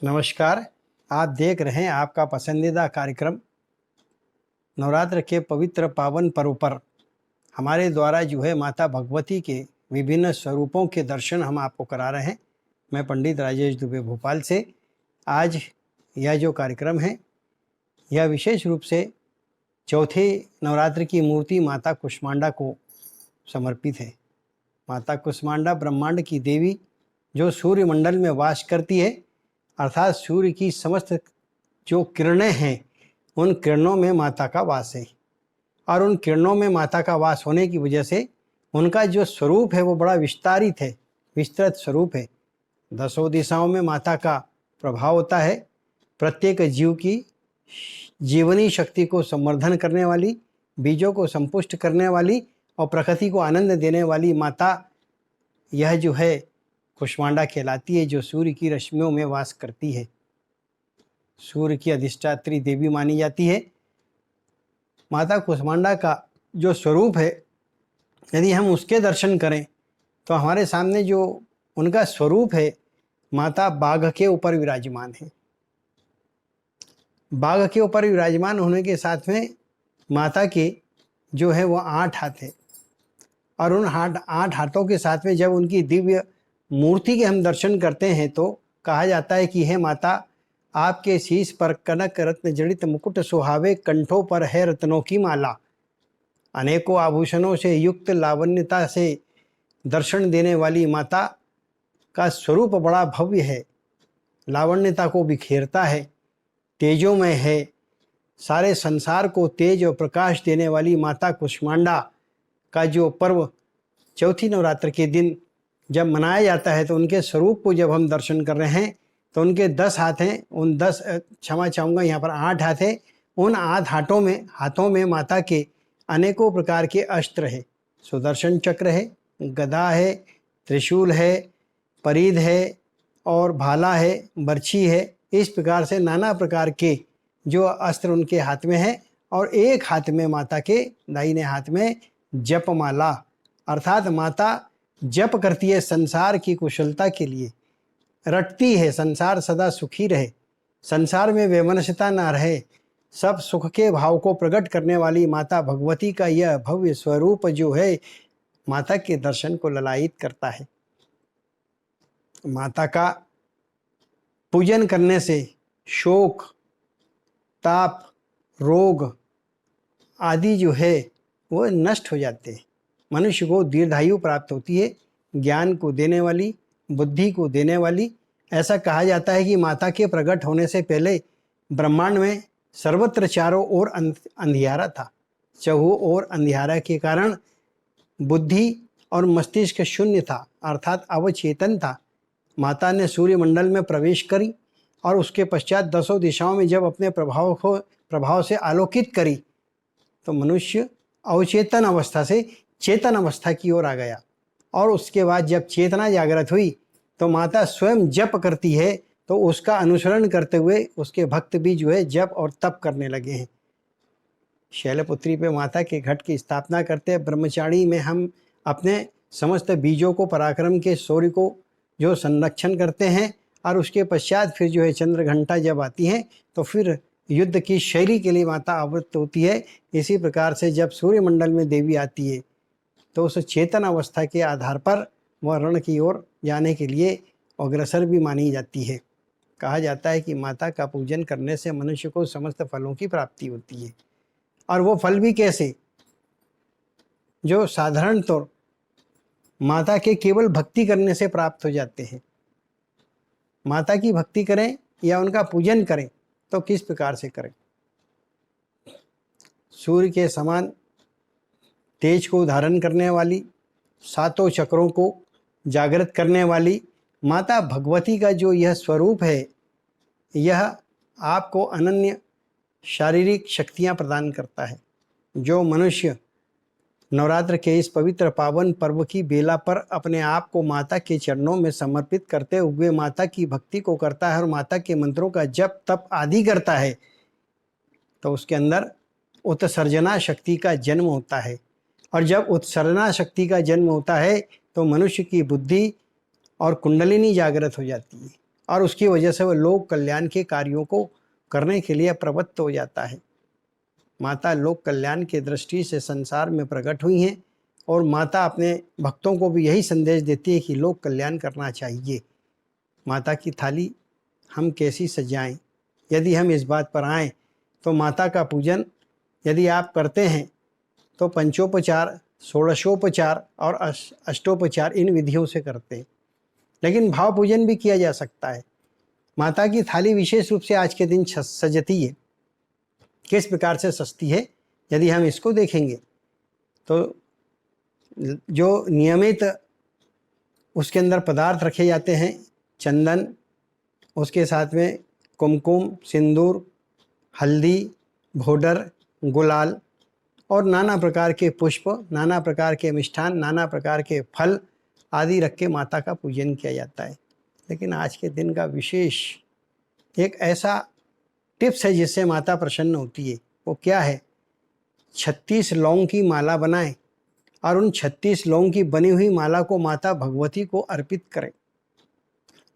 नमस्कार। आप देख रहे हैं आपका पसंदीदा कार्यक्रम नवरात्र के पवित्र पावन पर्व पर हमारे द्वारा जो है माता भगवती के विभिन्न स्वरूपों के दर्शन हम आपको करा रहे हैं। मैं पंडित राजेश दुबे भोपाल से। आज यह जो कार्यक्रम है यह विशेष रूप से चौथे नवरात्र की मूर्ति माता कुष्मांडा को समर्पित है। माता कुष्मांडा ब्रह्मांड की देवी जो सूर्यमंडल में वास करती है, अर्थात सूर्य की समस्त जो किरणें हैं उन किरणों में माता का वास है। और उन किरणों में माता का वास होने की वजह से उनका जो स्वरूप है वो बड़ा विस्तारित है, विस्तृत स्वरूप है। दसों दिशाओं में माता का प्रभाव होता है। प्रत्येक जीव की जीवनी शक्ति को संवर्धन करने वाली, बीजों को संपुष्ट करने वाली और प्रकृति को आनंद देने वाली माता यह जो है कुष्मांडा कहलाती है, जो सूर्य की रश्मियों में वास करती है। सूर्य की अधिष्ठात्री देवी मानी जाती है। माता कुष्मांडा का जो स्वरूप है, यदि हम उसके दर्शन करें तो हमारे सामने जो उनका स्वरूप है, माता बाघ के ऊपर विराजमान है। बाघ के ऊपर विराजमान होने के साथ में माता के जो है वो 8 हाथ है। और उन 8 हाथों के साथ में जब उनकी दिव्य मूर्ति के हम दर्शन करते हैं तो कहा जाता है कि हे माता, आपके शीश पर कनक रत्न जड़ित मुकुट सुहावे, कंठों पर है रत्नों की माला। अनेकों आभूषणों से युक्त लावण्यता से दर्शन देने वाली माता का स्वरूप बड़ा भव्य है, लावण्यता को बिखेरता है, तेजोमय है। सारे संसार को तेज और प्रकाश देने वाली माता कुष्मांडा का जो पर्व चौथी नवरात्र के दिन जब मनाया जाता है तो उनके स्वरूप को जब हम दर्शन कर रहे हैं तो उनके 10 हाथ हैं। उन 10 क्षमा चाहूँगा, यहाँ पर 8 हाथ हैं। उन 8 हाथों में माता के अनेकों प्रकार के अस्त्र है। सुदर्शन चक्र है, गदा है, त्रिशूल है, परिध है और भाला है, बर्छी है। इस प्रकार से नाना प्रकार के जो अस्त्र उनके हाथ में है। और एक हाथ में माता के दाहिने हाथ में जपमाला, अर्थात माता जप करती है संसार की कुशलता के लिए, रटती है संसार सदा सुखी रहे, संसार में वैमनस्यता ना रहे, सब सुख के भाव को प्रकट करने वाली माता भगवती का यह भव्य स्वरूप जो है माता के दर्शन को ललायित करता है। माता का पूजन करने से शोक, ताप, रोग आदि जो है वो नष्ट हो जाते हैं। मनुष्य को दीर्घायु प्राप्त होती है, ज्ञान को देने वाली, बुद्धि को देने वाली। ऐसा कहा जाता है कि माता के प्रकट होने से पहले ब्रह्मांड में सर्वत्र चारों ओर अंधियारा था। चहु ओर अंधियारा के कारण बुद्धि और मस्तिष्क शून्य था, अर्थात अवचेतन था। माता ने सूर्यमंडल में प्रवेश करी और उसके पश्चात दसों दिशाओं में जब अपने प्रभाव से आलोकित करी तो मनुष्य अवचेतन अवस्था से चेतन अवस्था की ओर आ गया। और उसके बाद जब चेतना जागृत हुई तो माता स्वयं जप करती है, तो उसका अनुसरण करते हुए उसके भक्त भी जो है जप और तप करने लगे हैं। शैलपुत्री पे माता के घट की स्थापना करते हैं। ब्रह्मचारी में हम अपने समस्त बीजों को, पराक्रम के शौर्य को जो संरक्षण करते हैं। और उसके पश्चात फिर जो है चंद्र घंटा जब आती है तो फिर युद्ध की शैली के लिए माता आवृत्त होती है। इसी प्रकार से जब सूर्यमंडल में देवी आती है तो उस चेतन अवस्था के आधार पर वह रण की ओर जाने के लिए अग्रसर भी मानी जाती है। कहा जाता है कि माता का पूजन करने से मनुष्य को समस्त फलों की प्राप्ति होती है। और वो फल भी कैसे, जो साधारण तौर माता के केवल भक्ति करने से प्राप्त हो जाते हैं। माता की भक्ति करें या उनका पूजन करें तो किस प्रकार से करें। सूर्य के समान तेज को धारण करने वाली, सातों चक्रों को जागृत करने वाली माता भगवती का जो यह स्वरूप है, यह आपको अनन्य शारीरिक शक्तियां प्रदान करता है। जो मनुष्य नवरात्र के इस पवित्र पावन पर्व की बेला पर अपने आप को माता के चरणों में समर्पित करते हुए माता की भक्ति को करता है और माता के मंत्रों का जप तप आदि करता है तो उसके अंदर उत्सर्जना शक्ति का जन्म होता है। और जब उत्सर्जना शक्ति का जन्म होता है तो मनुष्य की बुद्धि और कुंडलिनी जागृत हो जाती है और उसकी वजह से वह लोक कल्याण के कार्यों को करने के लिए प्रवृत्त हो जाता है। माता लोक कल्याण की दृष्टि से संसार में प्रकट हुई हैं और माता अपने भक्तों को भी यही संदेश देती है कि लोक कल्याण करना चाहिए। माता की थाली हम कैसी सजाएं? यदि हम इस बात पर आएँ तो माता का पूजन यदि आप करते हैं तो पंचोपचार, षोडशोपचार और अष्टोपचार इन विधियों से करते हैं, लेकिन भाव पूजन भी किया जा सकता है। माता की थाली विशेष रूप से आज के दिन सजती है। किस प्रकार से सजती है यदि हम इसको देखेंगे तो जो नियमित उसके अंदर पदार्थ रखे जाते हैं, चंदन, उसके साथ में कुमकुम, सिंदूर, हल्दी, भोडर, गुलाल और नाना प्रकार के पुष्प, नाना प्रकार के मिष्ठान, नाना प्रकार के फल आदि रख के माता का पूजन किया जाता है। लेकिन आज के दिन का विशेष एक ऐसा टिप्स है जिससे माता प्रसन्न होती है। वो क्या है? 36 लौंग की माला बनाएं और उन 36 लौंग की बनी हुई माला को माता भगवती को अर्पित करें।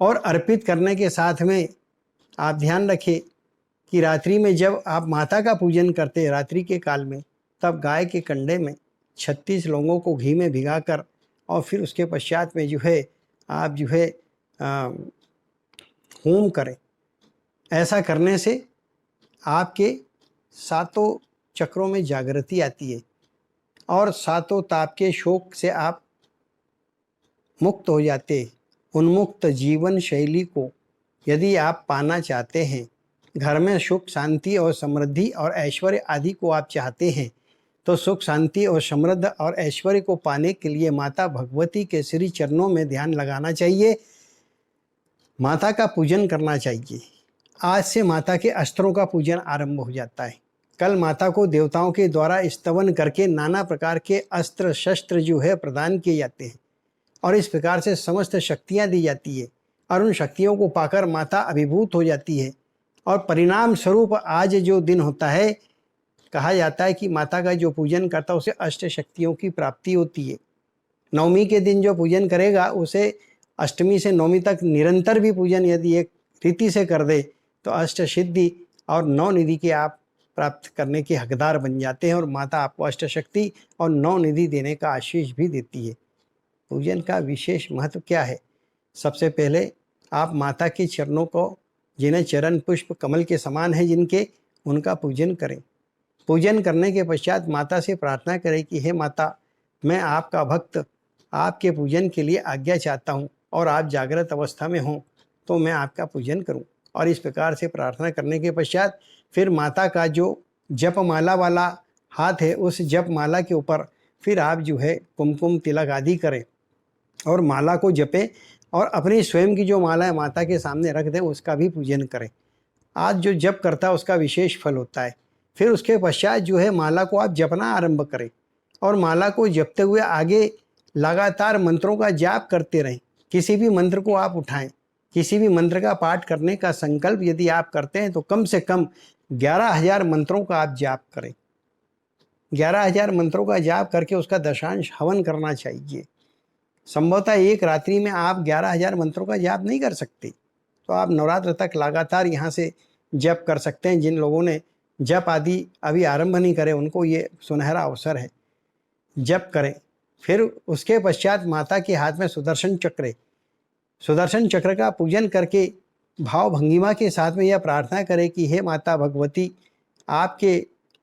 और अर्पित करने के साथ में आप ध्यान रखें कि रात्रि में जब आप माता का पूजन करते हैं रात्रि के काल में, तब गाय के कंडे में 36 लौंगों को घी में भिगाकर और फिर उसके पश्चात में आप होम करें। ऐसा करने से आपके सातों चक्रों में जागृति आती है और सातों ताप के शोक से आप मुक्त हो जाते हैं। उन्मुक्त जीवन शैली को यदि आप पाना चाहते हैं, घर में सुख, शांति और समृद्धि और ऐश्वर्य आदि को आप चाहते हैं, तो सुख, शांति और समृद्ध और ऐश्वर्य को पाने के लिए माता भगवती के श्री चरणों में ध्यान लगाना चाहिए, माता का पूजन करना चाहिए। आज से माता के अस्त्रों का पूजन आरंभ हो जाता है। कल माता को देवताओं के द्वारा स्तवन करके नाना प्रकार के अस्त्र शस्त्र प्रदान किए जाते हैं और इस प्रकार से समस्त शक्तियाँ दी जाती है और उन शक्तियों को पाकर माता अभिभूत हो जाती है। और परिणाम स्वरूप आज जो दिन होता है, कहा जाता है कि माता का जो पूजन करता है उसे अष्ट शक्तियों की प्राप्ति होती है। नवमी के दिन जो पूजन करेगा उसे अष्टमी से नवमी तक निरंतर भी पूजन यदि एक रीति से कर दे तो अष्ट सिद्धि और 9 निधि के आप प्राप्त करने के हकदार बन जाते हैं और माता आपको अष्ट शक्ति और 9 निधि देने का आशीष भी देती है। पूजन का विशेष महत्व क्या है? सबसे पहले आप माता के चरणों को, जिन्हें चरण पुष्प कमल के समान है जिनके, उनका पूजन करें। पूजन करने के पश्चात माता से प्रार्थना करें कि हे माता, मैं आपका भक्त आपके पूजन के लिए आज्ञा चाहता हूँ और आप जागृत अवस्था में हों तो मैं आपका पूजन करूँ। और इस प्रकार से प्रार्थना करने के पश्चात फिर माता का जो जप माला वाला हाथ है, उस जप माला के ऊपर फिर आप कुमकुम तिलक आदि करें और माला को जपें और अपनी स्वयं की जो माला है माता के सामने रख दें, उसका भी पूजन करें। आज जो जप करता है उसका विशेष फल होता है। फिर उसके पश्चात माला को आप जपना आरंभ करें और माला को जपते हुए आगे लगातार मंत्रों का जाप करते रहें। किसी भी मंत्र को आप उठाएं, किसी भी मंत्र का पाठ करने का संकल्प यदि आप करते हैं तो कम से कम 11,000 मंत्रों का आप जाप करें। 11,000 मंत्रों का जाप करके उसका दशांश हवन करना चाहिए। संभवतः एक रात्रि में आप 11,000 मंत्रों का जाप नहीं कर सकते, तो आप नवरात्र तक लगातार यहाँ से जप कर सकते हैं। जिन लोगों ने जप आदि अभी आरंभ नहीं करे उनको ये सुनहरा अवसर है, जप करें। फिर उसके पश्चात माता के हाथ में सुदर्शन चक्र है, सुदर्शन चक्र का पूजन करके भाव भंगिमा के साथ में यह प्रार्थना करें कि हे माता भगवती, आपके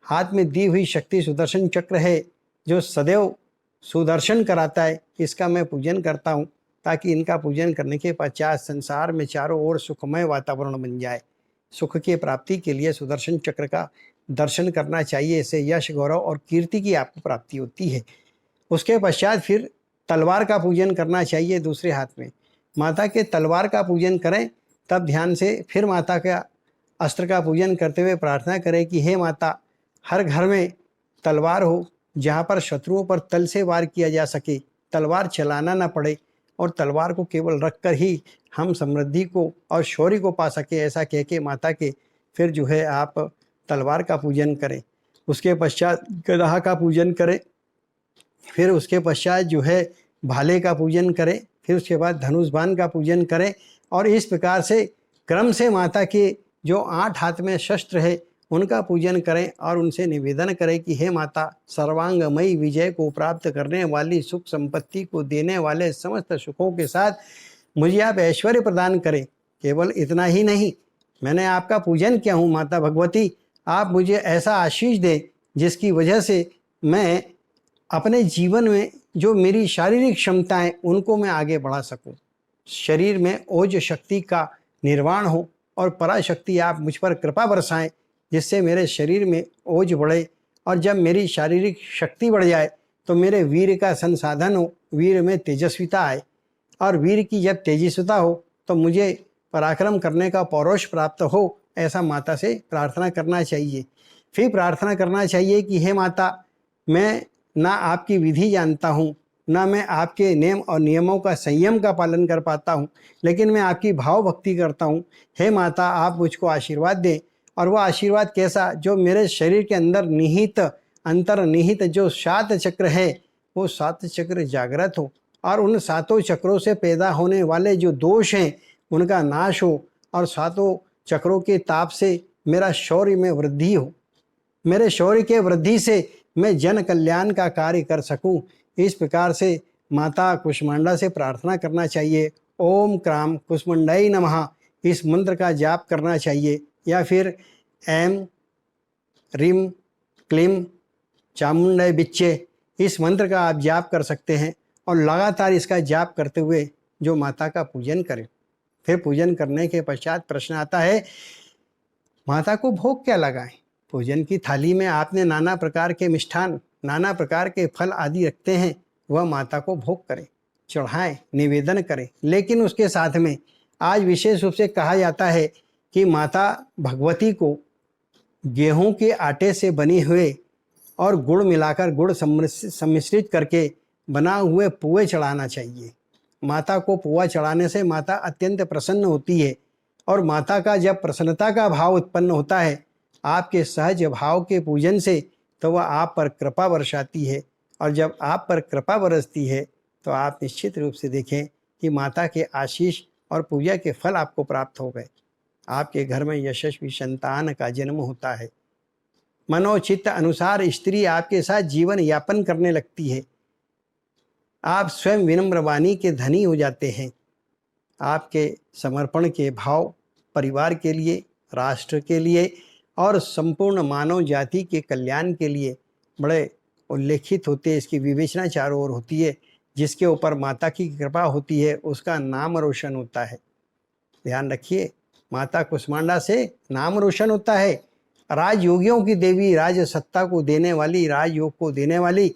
हाथ में दी हुई शक्ति सुदर्शन चक्र है जो सदैव सुदर्शन कराता है, इसका मैं पूजन करता हूँ ताकि इनका पूजन करने के पश्चात संसार में चारों ओर सुखमय वातावरण बन जाए। सुख की प्राप्ति के लिए सुदर्शन चक्र का दर्शन करना चाहिए, इससे यश, गौरव और कीर्ति की आपको प्राप्ति होती है। उसके पश्चात फिर तलवार का पूजन करना चाहिए दूसरे हाथ में। माता के तलवार का पूजन करें, तब ध्यान से फिर माता का अस्त्र का पूजन करते हुए प्रार्थना करें कि हे माता, हर घर में तलवार हो जहाँ पर शत्रुओं पर तल से वार किया जा सके, तलवार चलाना ना पड़े और तलवार को केवल रखकर ही हम समृद्धि को और शौर्य को पा सके, ऐसा कह के माता के फिर आप तलवार का पूजन करें। उसके पश्चात गदा का पूजन करें, फिर उसके पश्चात भाले का पूजन करें, फिर उसके बाद धनुष बाण का पूजन करें और इस प्रकार से क्रम से माता के जो 8 हाथ में शस्त्र है उनका पूजन करें और उनसे निवेदन करें कि हे माता, सर्वांगमयी विजय को प्राप्त करने वाली, सुख संपत्ति को देने वाले, समस्त सुखों के साथ मुझे आप ऐश्वर्य प्रदान करें। केवल इतना ही नहीं, मैंने आपका पूजन किया हूँ माता भगवती, आप मुझे ऐसा आशीष दें जिसकी वजह से मैं अपने जीवन में जो मेरी शारीरिक क्षमताएं उनको मैं आगे बढ़ा सकूं। शरीर में ओज शक्ति का निर्वाण हो और पराशक्ति आप मुझ पर कृपा बरसाएं जिससे मेरे शरीर में ओज बढ़े, और जब मेरी शारीरिक शक्ति बढ़ जाए तो मेरे वीर का संसाधन हो, वीर में तेजस्विता आए, और वीर की जब तेजस्विता हो तो मुझे पराक्रम करने का पौरुष प्राप्त हो। ऐसा माता से प्रार्थना करना चाहिए। फिर प्रार्थना करना चाहिए कि हे माता, मैं ना आपकी विधि जानता हूँ, ना मैं आपके नियम और नियमों का संयम का पालन कर पाता हूँ, लेकिन मैं आपकी भाव भक्ति करता हूँ। हे माता, आप मुझको आशीर्वाद दें, और वह आशीर्वाद कैसा, जो मेरे शरीर के अंदर निहित, अंतर्निहित जो 7 चक्र है वो 7 चक्र जागृत हो, और उन 7 चक्रों से पैदा होने वाले जो दोष हैं उनका नाश हो, और 7 चक्रों के ताप से मेरा शौर्य में वृद्धि हो, मेरे शौर्य के वृद्धि से मैं जन कल्याण का कार्य कर सकूं। इस प्रकार से माता कुष्मांडा से प्रार्थना करना चाहिए। ओम क्राम कुष्मांडाई नमः, इस मंत्र का जाप करना चाहिए, या फिर ऐम रीम क्लीम चामुंडाई बिच्चे, इस मंत्र का आप जाप कर सकते हैं, और लगातार इसका जाप करते हुए जो माता का पूजन करें। फिर पूजन करने के पश्चात प्रश्न आता है, माता को भोग क्या लगाएं? पूजन की थाली में आपने नाना प्रकार के मिष्ठान, नाना प्रकार के फल आदि रखते हैं, वह माता को भोग करें, चढ़ाएं, निवेदन करें। लेकिन उसके साथ में आज विशेष रूप से कहा जाता है कि माता भगवती को गेहूं के आटे से बने हुए और गुड़ मिलाकर, गुड़ सम्मिश्रित करके बना हुए पुए चढ़ाना चाहिए। माता को पुआ चढ़ाने से माता अत्यंत प्रसन्न होती है, और माता का जब प्रसन्नता का भाव उत्पन्न होता है आपके सहज भाव के पूजन से, तो वह आप पर कृपा बरसाती है, और जब आप पर कृपा बरसती है तो आप निश्चित रूप से देखें कि माता के आशीष और पूजा के फल आपको प्राप्त हो गए। आपके घर में यशस्वी संतान का जन्म होता है। मनोचित्त अनुसार स्त्री आपके साथ जीवन यापन करने लगती है। आप स्वयं विनम्र वाणी के धनी हो जाते हैं। आपके समर्पण के भाव परिवार के लिए, राष्ट्र के लिए और संपूर्ण मानव जाति के कल्याण के लिए बड़े उल्लेखित होते हैं। इसकी विवेचना चारों ओर होती है। जिसके ऊपर माता की कृपा होती है उसका नाम रोशन होता है। ध्यान रखिए, माता कुष्मांडा से नाम रोशन होता है। राजयोगियों की देवी, राज सत्ता को देने वाली, राजयोग को देने वाली,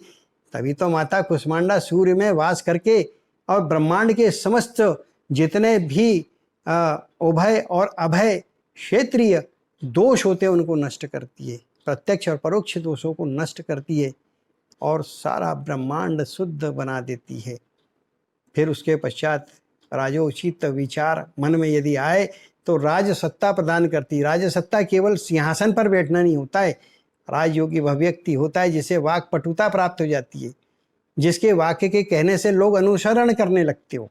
तभी तो माता कुष्मांडा सूर्य में वास करके और ब्रह्मांड के समस्त जितने भी उभय और अभय क्षेत्रीय दोष होते हैं उनको नष्ट करती है, प्रत्यक्ष और परोक्ष दोषों को नष्ट करती है और सारा ब्रह्मांड शुद्ध बना देती है। फिर उसके पश्चात राजोचित विचार मन में यदि आए तो राज सत्ता प्रदान करती है। राज सत्ता केवल सिंहासन पर बैठना नहीं होता है, राजयोगी वह व्यक्ति होता है जिसे वाक पटुता प्राप्त हो जाती है, जिसके वाक्य के कहने से लोग अनुसरण करने लगते हो।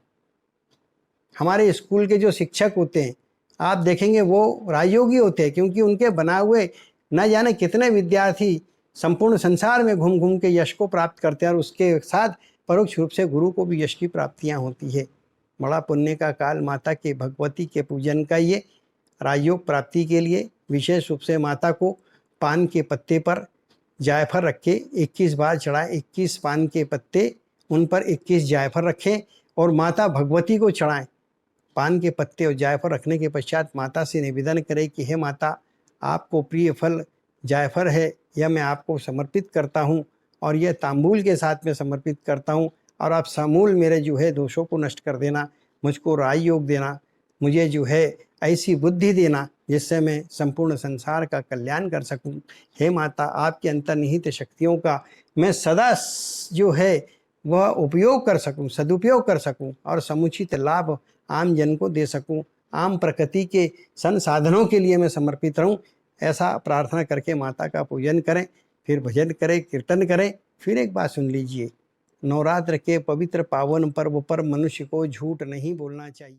हमारे स्कूल के जो शिक्षक होते हैं आप देखेंगे वो राजयोगी होते हैं, क्योंकि उनके बना हुए न जाने कितने विद्यार्थी संपूर्ण संसार में घूम घूम के यश को प्राप्त करते हैं, और उसके साथ परोक्ष रूप से गुरु को भी यश की प्राप्तियाँ होती है। बड़ा पुण्य का काल माता के भगवती के पूजन का ये राजयोग प्राप्ति के लिए विशेष रूप से माता को पान के पत्ते पर जायफल रख के 21 बार चढ़ाएं। 21 पान के पत्ते, उन पर 21 जायफल रखें और माता भगवती को चढ़ाएं। पान के पत्ते और जायफल रखने के पश्चात माता से निवेदन करें कि हे माता, आपको प्रिय फल जायफल है, यह मैं आपको समर्पित करता हूँ और यह तांबूल के साथ में समर्पित करता हूँ, और आप समूल मेरे जो है दोषों को नष्ट कर देना, मुझको राजयोग देना, मुझे जो है ऐसी बुद्धि देना जिससे मैं संपूर्ण संसार का कल्याण कर सकूं। हे माता, आपके अंतर्निहित शक्तियों का मैं सदा जो है वह उपयोग कर सकूं, सदुपयोग कर सकूं और समुचित लाभ आम जन को दे सकूं, आम प्रकृति के संसाधनों के लिए मैं समर्पित रहूं। ऐसा प्रार्थना करके माता का पूजन करें, फिर भजन करें, कीर्तन करें। फिर एक बात सुन लीजिए, नवरात्र के पवित्र पावन पर्व पर मनुष्य को झूठ नहीं बोलना चाहिए।